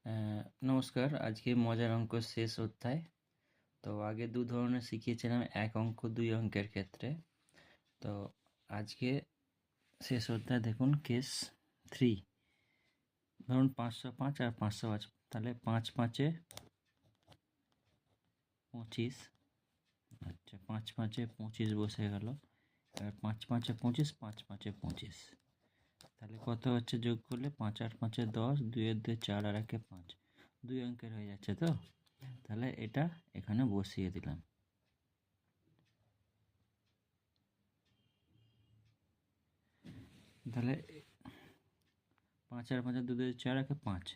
নমস্কার, আজকে মজার অঙ্ক শেষ অধ্যায়। তো আগে দু ধরনের শিখিয়েছিলাম, এক অঙ্ক দুই অঙ্কের ক্ষেত্রে। তো আজকে শেষ অধ্যায় দেখুন, কেস 3। ধরুন 505 আর 505, তাহলে 5 5-এ 25। আচ্ছা, 5 5-এ 25 বসে গেল। এবার 5 5-এ 25, 5 5-এ 25, তাহলে কত হচ্ছে যোগ করলে? 5 8 5-এ 10, 2 এর 2 4 আর 1-এ 5, দুই অঙ্কের হয়ে যাচ্ছে। তো তাহলে এটা এখানে বসিয়ে দিলাম। তাহলে 5 আর 5 2 2 4 1 5,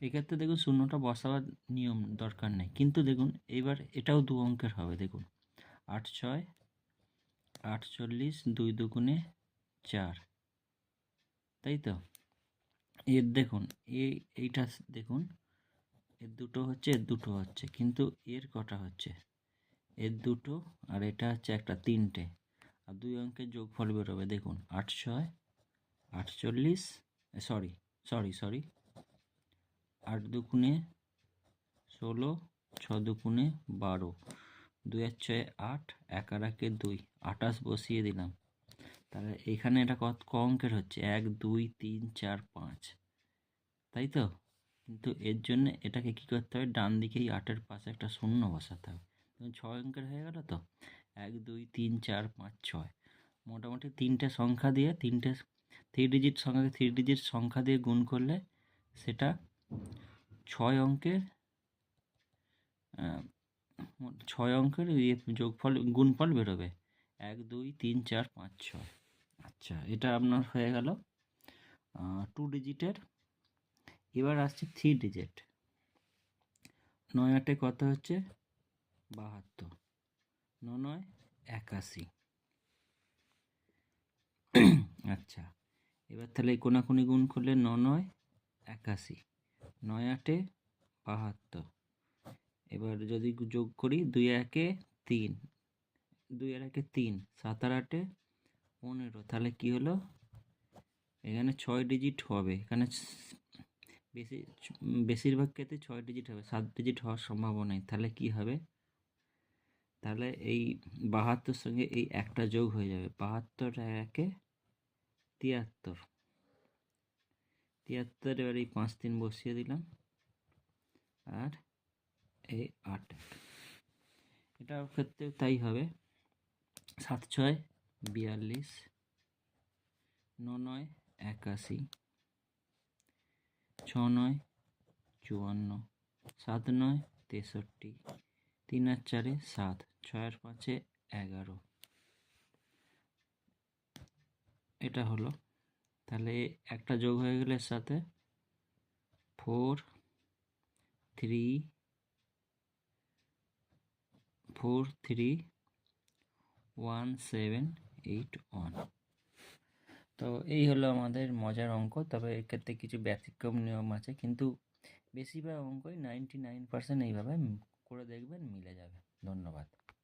এক্ষেত্রে দেখুন শূন্যটা বসাবার নিয়ম দরকার নেই, কিন্তু দেখুন এবার এটাও দু অঙ্কের হবে। দেখুন 8 6 48, 2 দুগুণে 4, তাই তো? এর দেখুন এইটা দেখুন, এর দুটো হচ্ছে, এর দুটো হচ্ছে, কিন্তু এর কটা হচ্ছে? এর দুটো, আর এটা হচ্ছে একটা, তিনটে। আর দুই অঙ্কের যোগফল বেরোবে। দেখুন 8 6 48, সরি 8 দুগুণে 16, 6 দুগুণে 12, 2 আর 6 8, 1 আর 1 2, 28 বসিয়ে দিলাম। তাহলে এখানে এটা কত অঙ্কের হচ্ছে? 1 2 3 4 5, তাই তো? কিন্তু এর জন্য এটাকে কি করতে হবে? ডান দিকেই 8-এর পাশে একটা শূন্য বসাতে হবে। 6 অঙ্কের হয়ে গেল তো। 1 2 3 4 5 6, মোটামুটি তিনটে সংখ্যা দিয়ে, তিনটে 3 ডিজিট সংখ্যাকে 3 ডিজিট সংখ্যা দিয়ে গুণ করলে সেটা 6 অঙ্কের 6 অঙ্কের যোগফল, গুণফল বেরোবে। 1 2 3 4 5 6। আচ্ছা, এটা আপনার হয়ে গেল 2 ডিজিটের। এবার আসছে 3 ডিজিট। 9 8-এ কত হচ্ছে? 72, 9 9 81। আচ্ছা, এবার তাহলে কোনাকুনি গুণ করলে 9 9 81, 9 8-এ 72। এবার যদি যোগ করি 2 1-এ 3, 2 আর 1-এ 3, 7 আর 8-এ 15, তাহলে কি হলো? এখানে 6 ডিজিট হবে। এখানে বেশিরভাগ ক্ষেত্রে 6 ডিজিট হবে, 7 ডিজিট হওয়ার সম্ভাবনা নেই। তাহলে কি হবে? তাহলে এই 72 সঙ্গে এই একটা যোগ হয়ে যাবে। 72 আর 1-এ 73, 73। এবার এই 5 3 বসিয়ে দিলাম, আর এই 8, এটার ক্ষেত্রেও তাই হবে। 7 6 42, 9 9 81, 6 9 54, 7 9 63, 3 আর 4-এ 7, 6 আর 5-এ 11। এটা হলো। তাহলে একটা যোগ হয়ে গেলে এর সাথে 4 3 1 7 8 1। তো এই হলো আমাদের মজার অঙ্ক। তবে এক্ষেত্রে কিছু ব্যতিক্রম নিয়ম আছে, কিন্তু বেশিরভাগ অঙ্কই 99% এইভাবে করে দেখবেন মিলে যাবে। ধন্যবাদ।